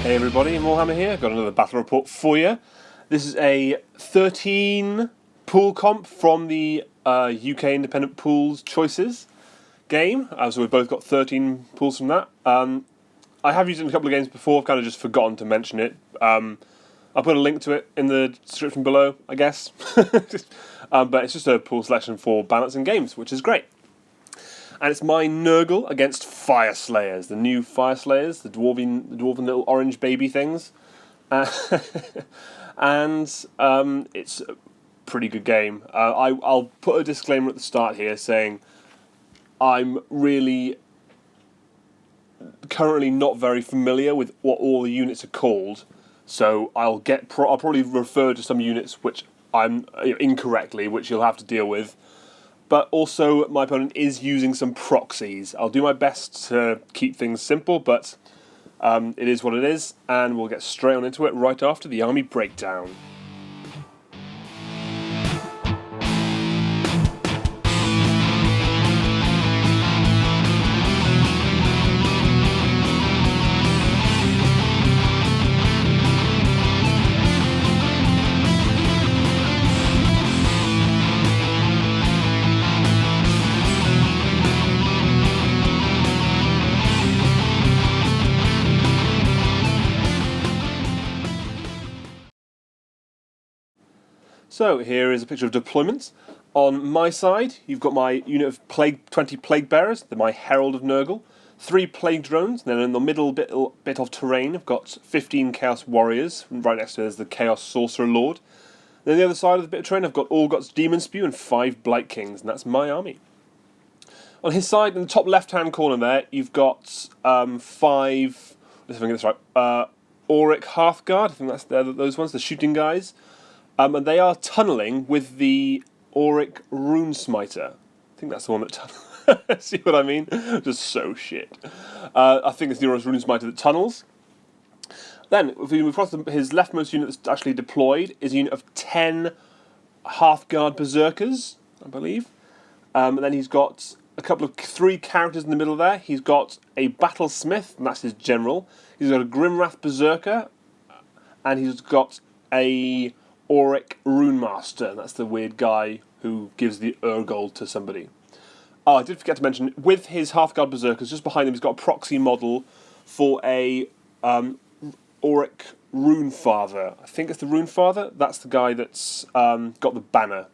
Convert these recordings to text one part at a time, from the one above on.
Hey everybody, Moarhammer here. Got another battle report for you. This is a 13 pool comp from the UK Independent Pools Choices game. So we've both got 13 pools from that. I have used it in a couple of games before. I've kind of just forgotten to mention it. I'll put a link to it in the description below, I guess. But it's just a pool selection for balancing games, which is great. And it's my Nurgle against Fyreslayers, the new Fyreslayers, the dwarven little orange baby things. And it's a pretty good game. I'll put a disclaimer at the start here saying I'm really currently not very familiar with what all the units are called, so I'll probably refer to some units which I'm incorrectly, which you'll have to deal with. But also, my opponent is using some proxies. I'll do my best to keep things simple, but it is what it is, and we'll get straight on into it right after the army breakdown. So here is a picture of deployments. On my side, you've got my unit of 20 Plague Bearers, they're my Herald of Nurgle, 3 Plague Drones, and then in the middle bit of terrain I've got 15 Chaos Warriors, and right next to there's the Chaos Sorcerer Lord. Then on the other side of the bit of terrain I've got Orgot's Demon Spew and 5 Blight Kings, and that's my army. On his side, in the top left-hand corner there, you've got 5, let's see if I can get this right, Auric Hearthguard, I think that's those ones, the shooting guys. And they are tunnelling with the Auric Runesmiter. I think that's the one that tunnels. See what I mean? Just so shit. I think it's the Auric Runesmiter that tunnels. Then, if we move across, his leftmost unit that's actually deployed is a unit of 10 Hearthguard Berserkers, I believe. And then he's got a couple of 3 characters in the middle there. He's got a Battlesmith, and that's his general. He's got a Grimwrath Berserker, and he's got a Auric Runemaster, that's the weird guy who gives the Urgold to somebody. Oh, I did forget to mention, with his Hearthguard Berserkers, just behind him he's got a proxy model for a Auric Runefather. I think it's the Runefather. That's the guy that's got the banner.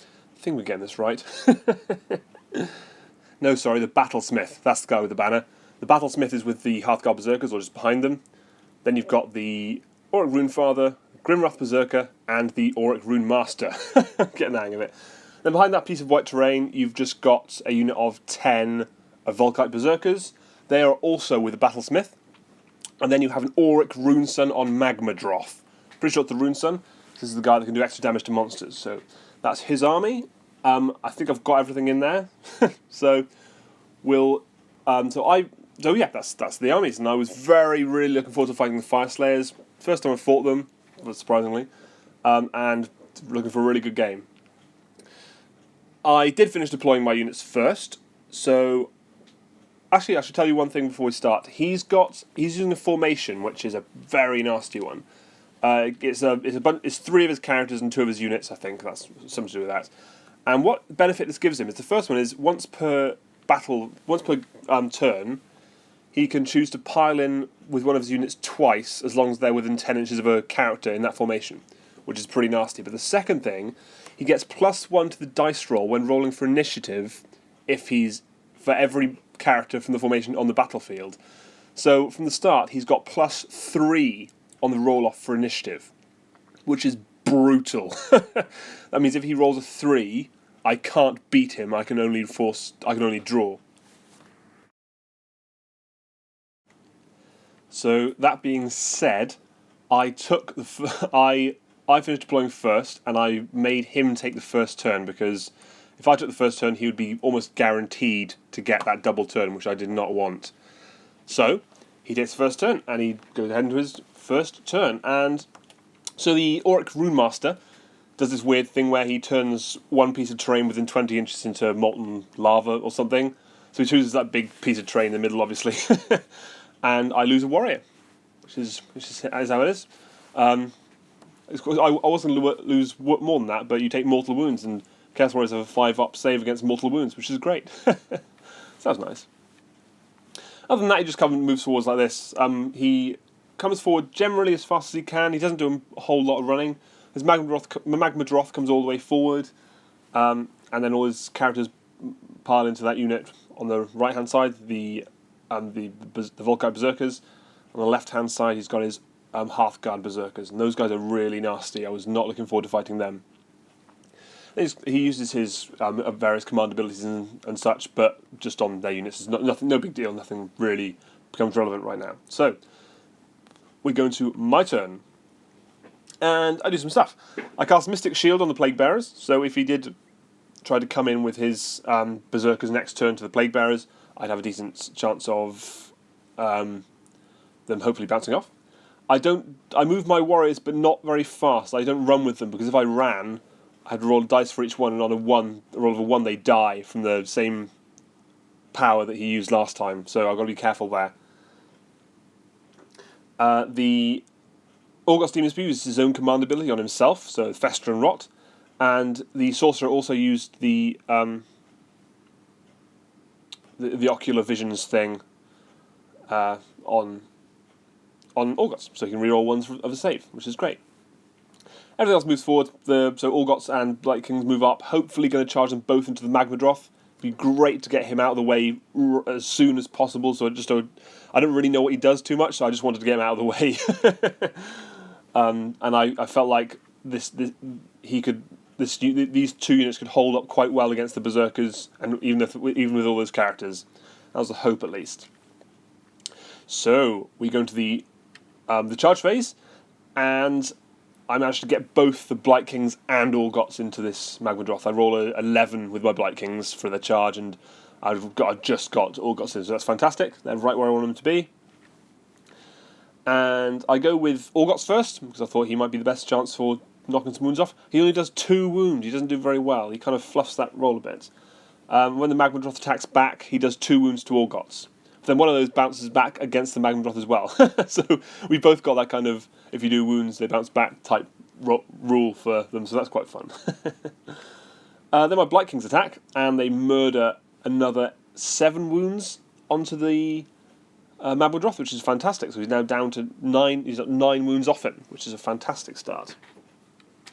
I think we're getting this right. No, sorry, the Battlesmith. That's the guy with the banner. The Battlesmith is with the Hearthguard Berserkers, or just behind them. Then you've got the Auric Runefather, Grimwrath Berserker, and the Auric Runemaster. Getting the hang of it. Then behind that piece of white terrain, you've just got a unit of 10 Volkite Berserkers. They are also with a Battlesmith. And then you have an Auric Runesun on Magmadroth. Pretty sure it's the Runesun. This is the guy that can do extra damage to monsters. So that's his army. I think I've got everything in there. So we'll... So yeah, that's the armies. And I was really looking forward to fighting the Fyreslayers. First time I fought them, surprisingly, and looking for a really good game. I did finish deploying my units first, so actually I should tell you one thing before we start. He's using a formation, which is a very nasty one. It's 3 of his characters and 2 of his units, I think. That's something to do with that. And what benefit this gives him is the first one is once per turn, he can choose to pile in with one of his units twice, as long as they're within 10 inches of a character in that formation, which is pretty nasty. But the second thing, he gets +1 to the dice roll when rolling for initiative for every character from the formation on the battlefield. So from the start, he's got +3 on the roll-off for initiative, which is brutal. That means if he rolls a 3, I can't beat him. I can only draw. So that being said, I finished deploying first, and I made him take the first turn, because if I took the first turn, he would be almost guaranteed to get that double turn, which I did not want. So he takes the first turn, and he goes ahead into his first turn. And so the Auric Runemaster does this weird thing where he turns one piece of terrain within 20 inches into molten lava or something. So he chooses that big piece of terrain in the middle, obviously. And I lose a warrior. which is how it is. I wasn't going to lose more than that, but you take mortal wounds, and Chaos Warriors have a 5-up save against mortal wounds, which is great. Sounds nice. Other than that, he just moves forwards like this. He comes forward generally as fast as he can. He doesn't do a whole lot of running. His Magma Droth comes all the way forward, and then all his characters pile into that unit on the right-hand side. The Volkite Berserkers. On the left-hand side, he's got his Hearthguard Berserkers, and those guys are really nasty. I was not looking forward to fighting them. He uses his various command abilities and such, but just on their units. It's no big deal. Nothing really becomes relevant right now. So we go into my turn, and I do some stuff. I cast Mystic Shield on the Plague Bearers. So if he did try to come in with his Berserkers next turn to the Plague Bearers, I'd have a decent chance of them hopefully bouncing off. I move my warriors, but not very fast. I don't run with them, because if I ran, I'd roll a dice for each one, and on a roll of a 1, they die from the same power that he used last time. So I've got to be careful there. The Orgot's Demon Spear uses his own command ability on himself, so Fester and Rot, and the Sorcerer also used the Ocular Visions thing on Orgots, so he can reroll ones of a save, which is great. Everything else moves forward. So Orgots and Blight Kings move up, hopefully going to charge them both into the Magma Droth. It'd be great to get him out of the way as soon as possible, so I don't really know what he does too much, so I just wanted to get him out of the way. And I felt like these two units could hold up quite well against the Berserkers, and even with all those characters. That was the hope, at least. So we go into the charge phase, and I managed to get both the Blight Kings and Orgots into this Magma Droth. I roll a 11 with my Blight Kings for the charge, and I just got Orgots in, so that's fantastic. They're right where I want them to be. And I go with Orgots first, because I thought he might be the best chance for knocking some wounds off. He only does 2 wounds. He doesn't do very well. He kind of fluffs that roll a bit. When the Magma Droth attacks back, he does 2 wounds to Orgots. Then one of those bounces back against the Magma Droth as well. So we both got that kind of, if you do wounds, they bounce back type rule for them, so that's quite fun. Then my Blight Kings attack, and they murder another 7 wounds onto the Magma Droth, which is fantastic. So he's now down to 9. He's got 9 wounds off him, which is a fantastic start.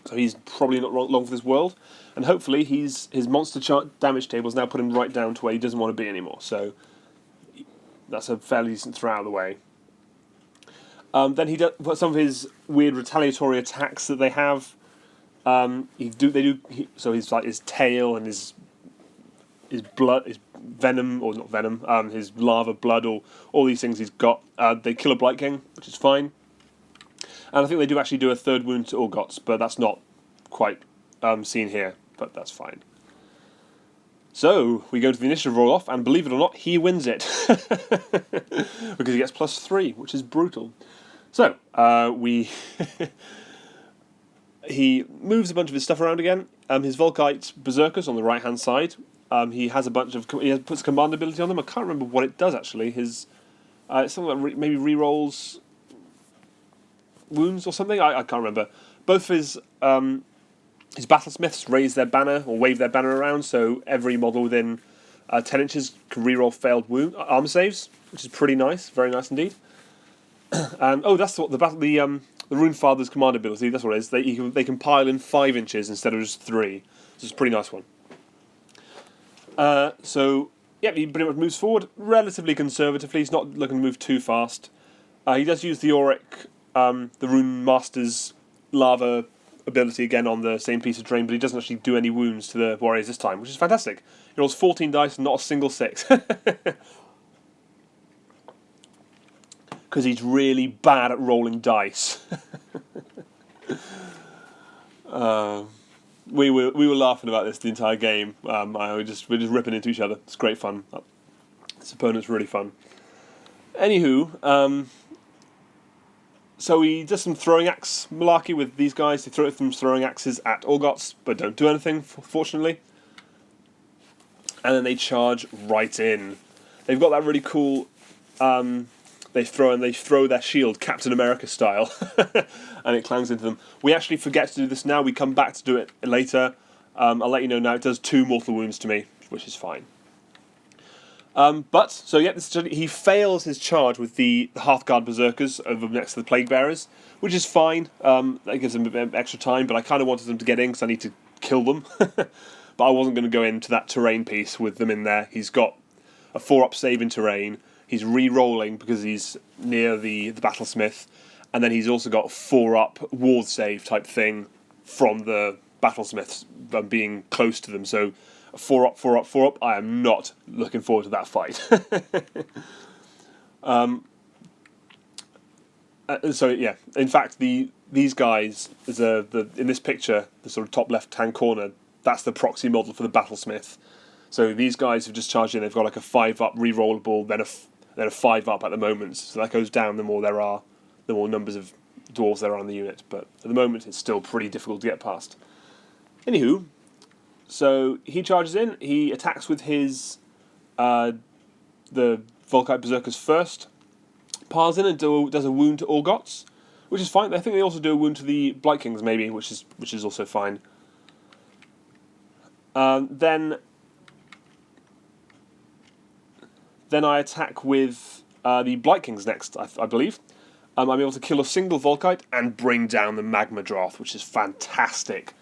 So he's probably not long for this world, and hopefully his monster damage table is now put him right down to where he doesn't want to be anymore. So that's a fairly decent throw out of the way. Then he does some of his weird retaliatory attacks that they have. So he's like his tail and his blood, his venom, or not venom, his lava blood, or all these things he's got. They kill a Blight King, which is fine. And I think they do actually do a 3rd wound to Orgots, but that's not quite seen here, but that's fine. So, we go to the initiative roll-off, and believe it or not, he wins it. Because he gets +3, which is brutal. So, he moves a bunch of his stuff around again. His Volkite Berserkers on the right-hand side. He puts a command ability on them. I can't remember what it does, actually. It's something that maybe re-rolls wounds or something. I can't remember. Both his Battlesmiths raise their banner or wave their banner around, so every model within 10 inches can reroll failed armor saves, which is pretty nice, very nice indeed. And that's what the Rune Father's command ability. That's what it is. They can pile in 5 inches instead of just 3. So it's a pretty nice one. He pretty much moves forward relatively conservatively. He's not looking to move too fast. He does use the Auric, the Rune Master's lava ability again on the same piece of terrain, but he doesn't actually do any wounds to the warriors this time, which is fantastic. He rolls 14 dice and not a single 6. Because he's really bad at rolling dice. We were laughing about this the entire game. We're just ripping into each other. It's great fun. This opponent's really fun. Anywho, so he does some throwing axe malarkey with these guys. They throw some throwing axes at Orgots, but don't do anything, fortunately. And then they charge right in. They've got that really cool they throw their shield Captain America style, and it clangs into them. We actually forget to do this now. We come back to do it later. I'll let you know now. It does 2 mortal wounds to me, which is fine. He fails his charge with the Hearthguard Berserkers over next to the Plague Bearers, which is fine. That gives him a bit of extra time, but I kind of wanted them to get in because I need to kill them. But I wasn't going to go into that terrain piece with them in there. He's got a 4-up save in terrain. He's re-rolling because he's near the Battlesmith, and then he's also got a 4-up ward save type thing from the Battlesmiths being close to them. So 4-up, 4-up, 4-up. I am not looking forward to that fight. In fact, these guys in this picture, the sort of top left-hand corner, that's the proxy model for the Battlesmith. So these guys have just charged in. They've got like a 5-up re-rollable, then a 5-up at the moment. So that goes down the more numbers of dwarves there are on the unit. But at the moment, it's still pretty difficult to get past. Anywho, so he charges in. He attacks with his the Volkite Berserkers first. Piles in and does a wound to Orgots, which is fine. I think they also do a wound to the Blight Kings, maybe, which is also fine. Then I attack with the Blight Kings next, I believe. I'm able to kill a single Volkite and bring down the Magma Droth, which is fantastic.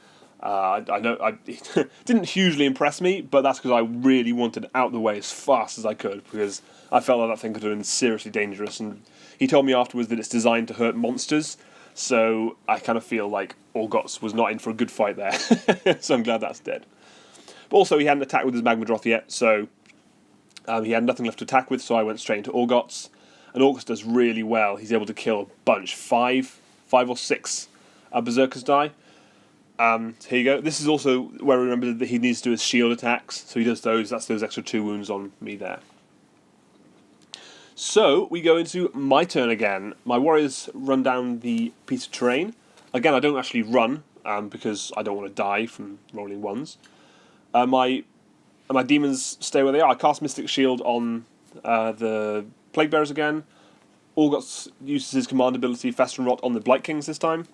I know it didn't hugely impress me, but that's because I really wanted it out of the way as fast as I could, because I felt like that thing could have been seriously dangerous. And he told me afterwards that it's designed to hurt monsters, so I kind of feel like Orgots was not in for a good fight there. So I'm glad that's dead. But also, he hadn't attacked with his Magma Droth yet, so he had nothing left to attack with, so I went straight into Orgots. And Orgots does really well. He's able to kill a bunch, 5 or 6 Berserkers die. Here you go. This is also where I remember that he needs to do his shield attacks, so he does those. That's those extra 2 wounds on me there. So we go into my turn again. My warriors run down the piece of terrain. Again, I don't actually run because I don't want to die from rolling 1s. My demons stay where they are. I cast Mystic Shield on the Plague Bearers again. Orgots uses his command ability Fester and Rot on the Blight Kings this time.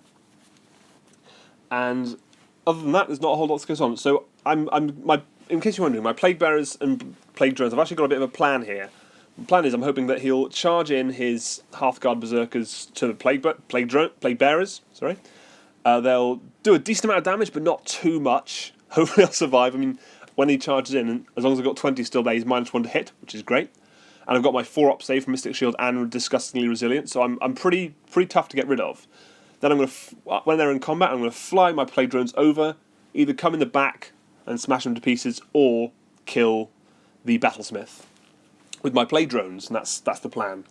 And other than that, there's not a whole lot that goes on. So in case you're wondering, my Plague Bearers and Plague Drones, I've actually got a bit of a plan here. The plan is I'm hoping that he'll charge in his Hearthguard Berserkers to the Plague Bearers. Sorry, they'll do a decent amount of damage, but not too much. Hopefully, I'll survive. I mean, when he charges in, as long as I've got 20 still there, he's -1 to hit, which is great. And I've got my 4-up save from Mystic Shield and Disgustingly Resilient, so I'm pretty tough to get rid of. Then I'm going to, when they're in combat, I'm going to fly my Plague Drones over, either come in the back and smash them to pieces, or kill the Battlesmith with my Plague Drones, and that's the plan.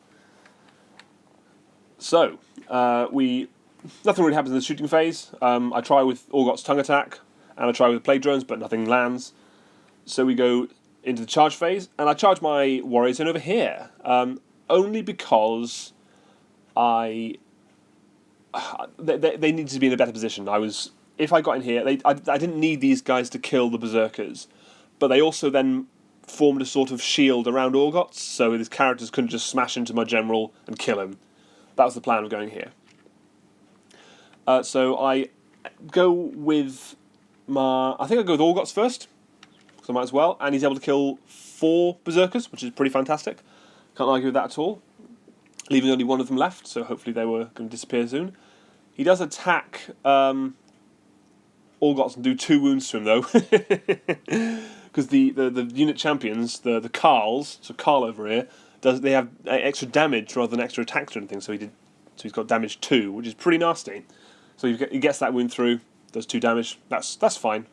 So, nothing really happens in the shooting phase. I try with Orgot's Tongue Attack, and I try with Plague Drones, but nothing lands. So we go into the charge phase, and I charge my warriors in over here, only because they needed to be in a better position. If I got in here, I didn't need these guys to kill the Berserkers, but they also then formed a sort of shield around Orgots, so his characters couldn't just smash into my general and kill him. That was the plan of going here. So I go with I think I'll go with Orgots first, because I might as well, and he's able to kill 4 Berserkers, which is pretty fantastic. Can't argue with that at all. Leaving only 1 of them left, so hopefully they were going to disappear soon. He does attack Orgots and do 2 wounds to him, though. Because the unit champions, the Carls, so Carl over here, they have extra damage rather than extra attacks or anything, so he's got damage 2, which is pretty nasty. So he gets that wound through, does 2 damage, that's fine.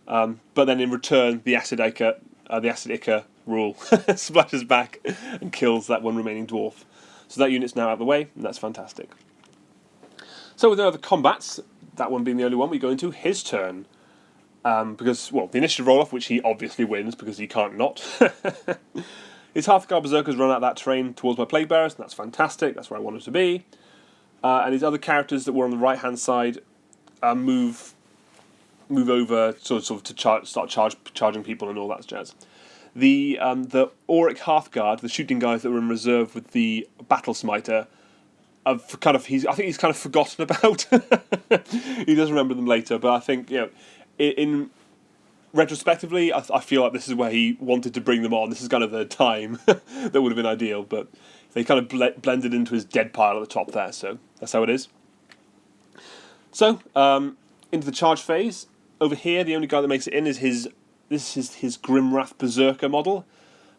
But then in return, the Acid Ichor rule splashes back and kills that 1 remaining dwarf. So that unit's now out of the way, and that's fantastic. So with no other combats, that one being the only one, we go into his turn. Because, well, the initiative roll-off, which he obviously wins because he can't not. His Hearthguard Berserkers run out that terrain towards my Plague Bearers, and that's fantastic, that's where I want him to be. And his other characters that were on the right-hand side move over sort of to start charging people and all that jazz. The Auric Hearthguard, the shooting guys that were in reserve with the Battle Smiter, I think he's kind of forgotten about. He does remember them later, but I think in retrospectively, I feel like this is where he wanted to bring them on. This is kind of the time that would have been ideal, but they kind of blended into his dead pile at the top there, so that's how it is. So, into the charge phase. Over here, the only guy that makes it in is his Grimwrath Berserker model,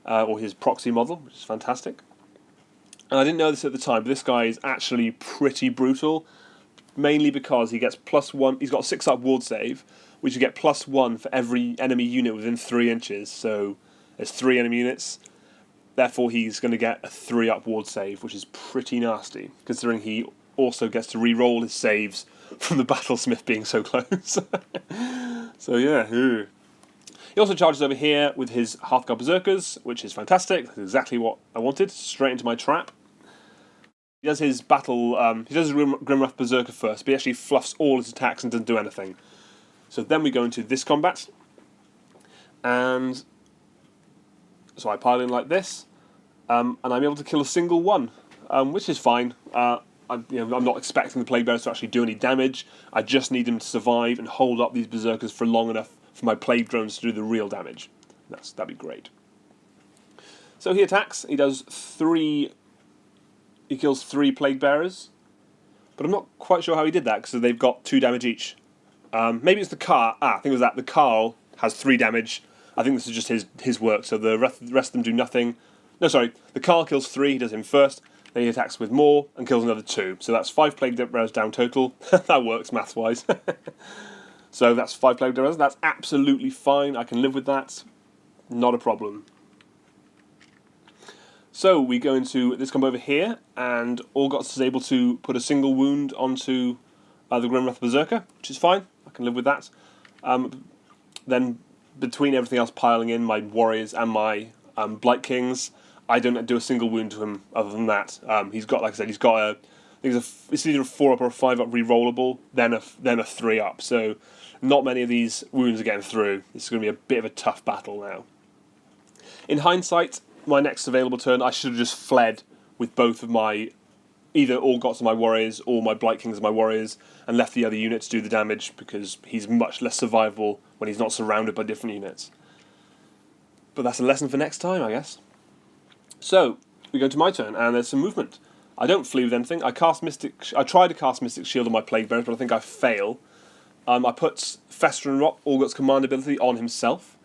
or his proxy model, which is fantastic. And I didn't know this at the time, but this guy is actually pretty brutal, mainly because he gets +1. He's got a 6-up ward save, which you get +1 for every enemy unit within 3 inches. So there's 3 enemy units. Therefore, he's going to get a 3-up ward save, which is pretty nasty, considering he also gets to re-roll his saves from the Battlesmith being so close. So yeah. He also charges over here with his Hearthguard Berserkers, which is fantastic. That's exactly what I wanted. Straight into my trap. He does his he does his Grimwrath Berserker first, but he actually fluffs all his attacks and doesn't do anything. So then we go into this combat, and so I pile in like this, and I'm able to kill a single one, which is fine. I'm not expecting the Plague Bearers to actually do any damage. I just need them to survive and hold up these Berserkers for long enough for my Plague Drones to do the real damage. That'd be great. So he attacks. He does 3. He kills 3 Plague Bearers, but I'm not quite sure how he did that because they've got 2 damage each. Maybe it's the Carl. I think it was that. The Carl has 3 damage. I think this is just his work, so the rest of them do nothing. No, sorry. The Carl kills 3, he does him first, then he attacks with more and kills another 2. So that's 5 Plague Bearers down total. That works maths-wise. So that's 5 Plague Bearers. That's absolutely fine. I can live with that. Not a problem. So we go into this combo over here, and Orgots is able to put a single wound onto the Grimwrath Berserker, which is fine. I can live with that. Then between everything else piling in, my Warriors and my Blight Kings, I don't do a single wound to him other than that. He's got, like I said, he's got it's either a 4-up or a 5-up re-rollable, then a 3-up. So not many of these wounds are getting through. This is going to be a bit of a tough battle now. In hindsight, my next available turn, I should have just fled with both of my either Orgots of my Warriors or my Blight Kings of my Warriors and left the other units do the damage because he's much less survivable when he's not surrounded by different units. But that's a lesson for next time, I guess. So, we go to my turn, and there's some movement. I don't flee with anything. I try to cast Mystic Shield on my Plague Bearers, but I think I fail. I put Fester and Rot, Orgot's command ability, on himself,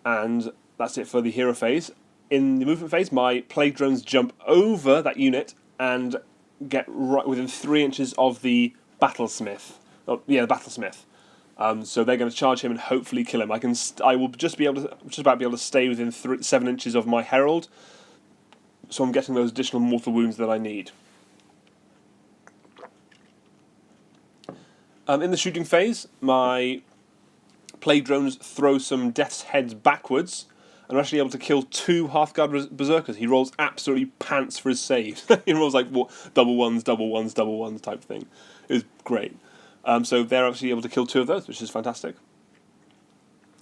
and that's it for the hero phase. In the movement phase, my Plague Drones jump over that unit and get right within 3 inches of the Battlesmith. The Battlesmith. So they're going to charge him and hopefully kill him. I will just about be able to stay within 7 inches of my Herald. So I'm getting those additional mortal wounds that I need. In the shooting phase, my Plague Drones throw some Death's Heads backwards, and are actually able to kill 2 Hearthguard Berserkers. He rolls absolutely pants for his saves. He rolls like double ones type thing. It was great. So they're actually able to kill 2 of those, which is fantastic.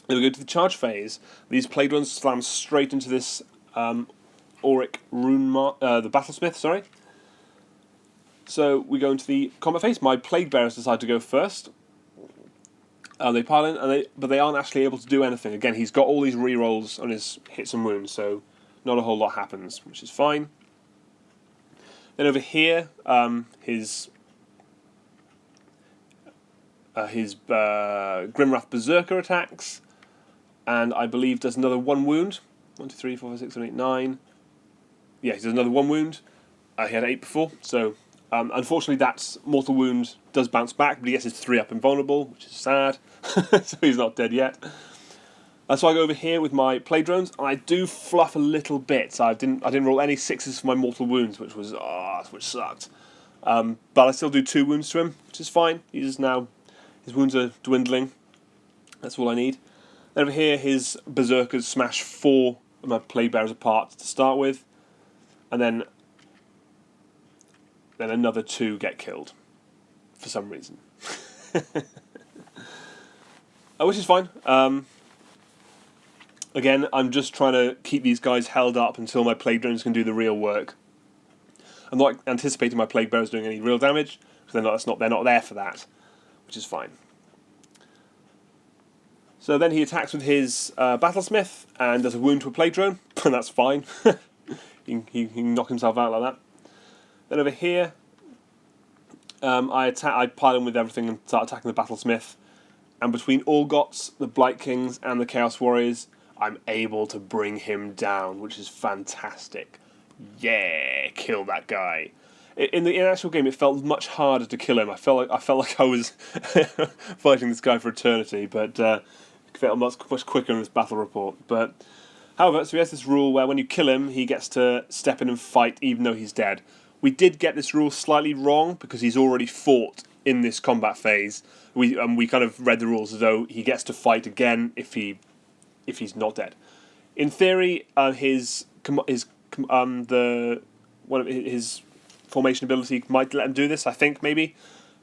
Then we go to the charge phase. These Plague Drones slam straight into this Auric the Battlesmith, sorry. So we go into the combat phase. My Plague Bearers decide to go first. They pile in, but they aren't actually able to do anything. Again, he's got all these rerolls on his hits and wounds, so not a whole lot happens, which is fine. Then over here, his Grimwrath Berserker attacks, and I believe does another 1 wound. 1, 2, 3, 4, 5, 6, 7, 8, 9. Yeah, he does another 1 wound. He had 8 before, so unfortunately that mortal wound does bounce back, but he gets his 3-up invulnerable, which is sad. So he's not dead yet. So I go over here with my Plague Drones, and I do fluff a little bit. I didn't roll any 6s for my mortal wounds, which sucked. But I still do 2 wounds to him, which is fine. His wounds are dwindling. That's all I need. Then over here, his Berserkers smash 4 of my Plague Bearers apart to start with, and then another 2 get killed for some reason. Which is fine. Again, I'm just trying to keep these guys held up until my plague drones can do the real work. I'm not anticipating my plague bearers doing any real damage, because they're not there for that, which is fine. So then he attacks with his battlesmith and does a wound to a plague drone, and that's fine. he can knock himself out like that. Then over here, I pile him with everything and start attacking the battlesmith. And between Orgots, the Blight Kings, and the Chaos Warriors, I'm able to bring him down, which is fantastic. Yeah, kill that guy. In the actual game, it felt much harder to kill him. I felt like I was fighting this guy for eternity, but it felt much quicker in this battle report. But however, so he has this rule where when you kill him, he gets to step in and fight, even though he's dead. We did get this rule slightly wrong because he's already fought in this combat phase. We kind of read the rules as though he gets to fight again if he's not dead. In theory, his formation ability might let him do this. I think maybe,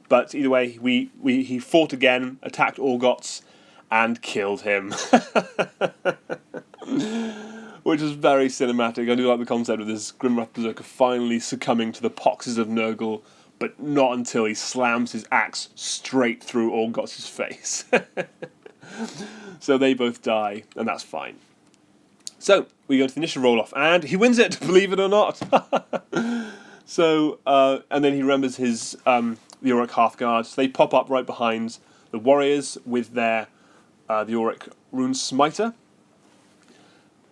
but either way, he fought again, attacked Orgots, and killed him, which is very cinematic. I do like the concept of this Grimwrath Berserker finally succumbing to the proxies of Nurgle, but not until he slams his axe straight through Orgots' face. So they both die, and that's fine. So we go to the initial roll-off, and he wins it, believe it or not. So, and then he remembers his the Auric Hearthguard. So they pop up right behind the warriors with their the Auric Rune Smiter,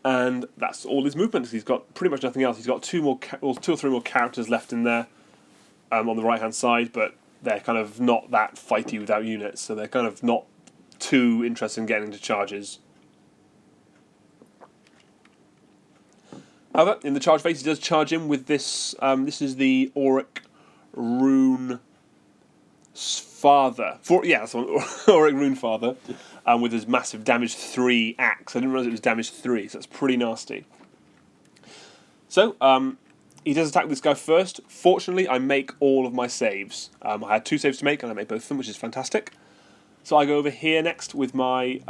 and that's all his movement. He's got pretty much nothing else. He's got two or three more characters left in there on the right-hand side, but they're kind of not that fighty without units, so they're kind of not too interested in getting into charges. However, in the charge phase, he does charge him with this. This is the Auric Rune Father. That's one. Auric Rune Father, with his massive damage 3 axe. I didn't realize it was damage 3, so that's pretty nasty. So, he does attack this guy first. Fortunately, I make all of my saves. I had 2 saves to make, and I made both of them, which is fantastic. So I go over here next with my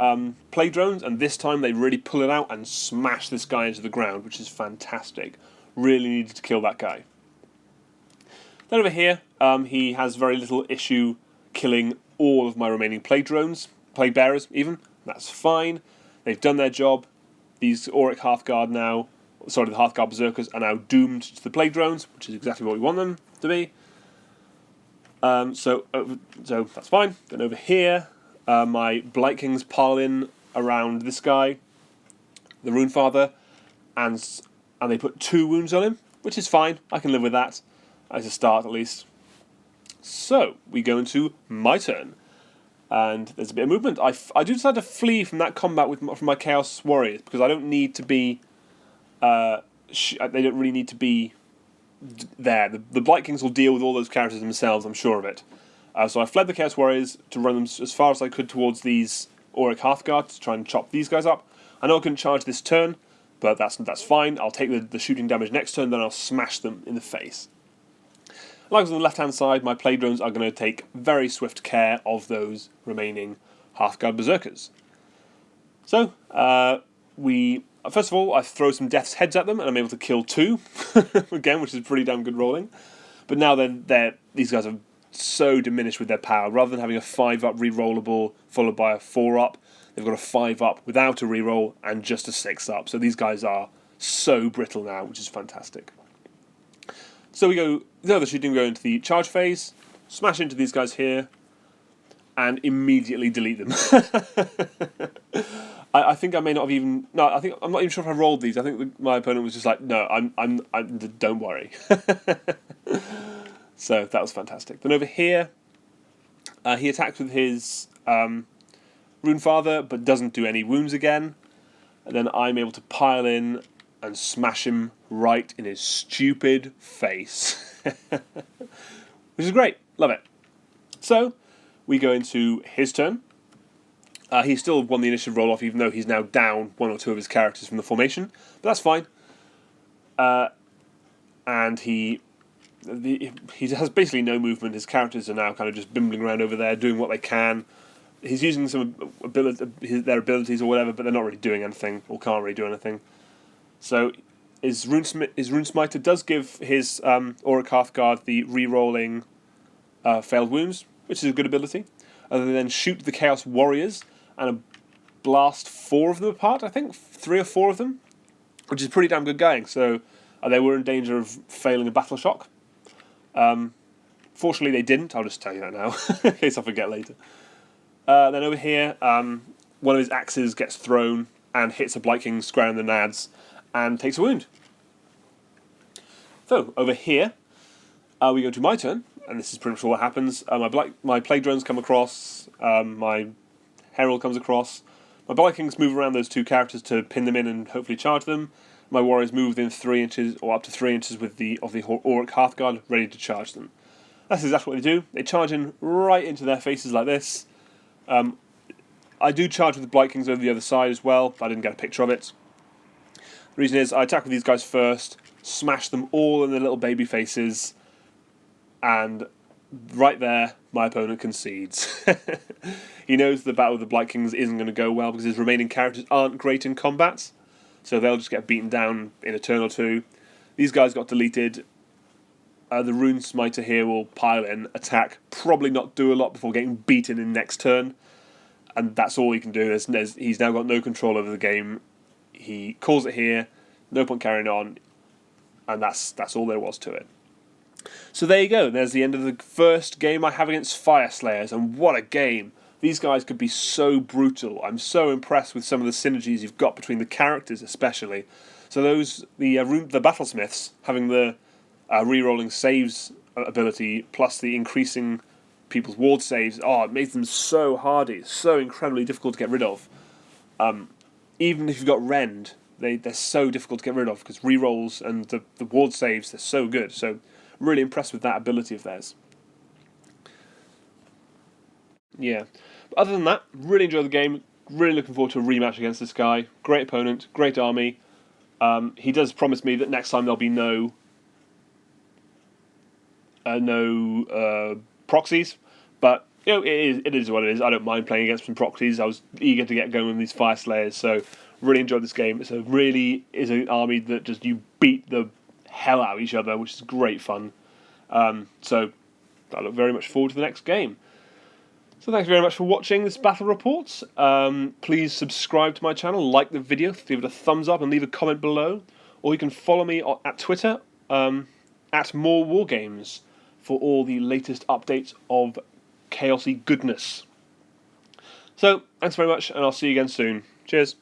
plague drones, and this time they really pull it out and smash this guy into the ground, which is fantastic. Really needed to kill that guy. Then over here, he has very little issue killing all of my remaining plague drones, plague bearers even. That's fine. They've done their job. These Auric the Hearthguard Berserkers are now doomed to the plague drones, which is exactly what we want them to be. So that's fine. Then over here, my Blight Kings pile in around this guy, the Rune Father, and they put 2 wounds on him, which is fine. I can live with that, as a start at least. So we go into my turn, and there's a bit of movement. I do decide to flee from that combat from my Chaos Warriors because I don't need to be. They don't really need to be there. The Blight Kings will deal with all those characters themselves, I'm sure of it. So I fled the Chaos Warriors to run them as far as I could towards these Auric Hearthguard to try and chop these guys up. I know I couldn't charge this turn, but that's fine. I'll take the shooting damage next turn, then I'll smash them in the face. Like on the left-hand side, my plague drones are going to take very swift care of those remaining Hearthguard Berserkers. So, first of all, I throw some Death's Heads at them, and I'm able to kill 2, again, which is pretty damn good rolling. But now these guys are so diminished with their power. Rather than having a 5-up rerollable followed by a 4-up, they've got a 5-up without a reroll and just a 6-up. So these guys are so brittle now, which is fantastic. So we go into the charge phase, smash into these guys here, and immediately delete them. I think I may not have even. No, I'm not even sure if I rolled these. I think my opponent was just like, no, I'm don't worry. So that was fantastic. Then over here, he attacks with his Rune Father, but doesn't do any wounds again. And then I'm able to pile in and smash him right in his stupid face. Which is great. Love it. So, we go into his turn. He still won the initiative roll-off, even though he's now down 1 or 2 of his characters from the formation. But that's fine. And he has basically no movement. His characters are now kind of just bimbling around over there, doing what they can. he's using some their abilities or whatever, but they're not really doing anything or can't really do anything. So his Rune Smiter does give his Auric Hearthguard the re-rolling failed wounds, which is a good ability. And they then shoot the Chaos Warriors and blast 4 of them apart, I think, 3 or 4 of them, which is pretty damn good going. So they were in danger of failing a battle shock. Fortunately, they didn't. I'll just tell you that now, in case I forget later. Then over here, one of his axes gets thrown and hits a Blight King square in the nads and takes a wound. So, over here, we go to my turn, and this is pretty much what happens. My Plague Drones come across, my Herald comes across, my Blight Kings move around those 2 characters to pin them in and hopefully charge them. My Warriors move within 3 inches, or up to 3 inches of the Auric Hearthguard, ready to charge them. That's exactly what they do. They charge in right into their faces like this. I do charge with the Blight Kings over the other side as well, but I didn't get a picture of it. The reason is I attack with these guys first, smash them all in their little baby faces, and right there, my opponent concedes. He knows the battle with the Blight Kings isn't going to go well because his remaining characters aren't great in combat, so they'll just get beaten down in a turn or 2. These guys got deleted. The Rune Smiter here will pile in, attack, probably not do a lot before getting beaten in next turn, and that's all he can do. He's now got no control over the game. He calls it here, no point carrying on, and that's all there was to it. So there you go, there's the end of the first game I have against Fyreslayers, and what a game! These guys could be so brutal. I'm so impressed with some of the synergies you've got between the characters especially. So the Battlesmiths, having the re-rolling saves ability, plus the increasing people's ward saves, it makes them so hardy, so incredibly difficult to get rid of. Even if you've got Rend, they're so difficult to get rid of, because re-rolls and the ward saves, they're so good. So I'm really impressed with that ability of theirs. Yeah. But other than that, really enjoyed the game, really looking forward to a rematch against this guy. Great opponent, great army. He does promise me that next time there'll be no proxies, but it is what it is. I don't mind playing against some proxies. I was eager to get going with these Fyreslayers, so really enjoyed this game. It's an army that just you beat the hell out of each other, which is great fun. So I look very much forward to the next game. So thanks very much for watching this battle report. Please subscribe to my channel, like the video, give it a thumbs up, and leave a comment below. Or you can follow me at Twitter at More Wargames for all the latest updates of chaosy goodness. So thanks very much, and I'll see you again soon. Cheers.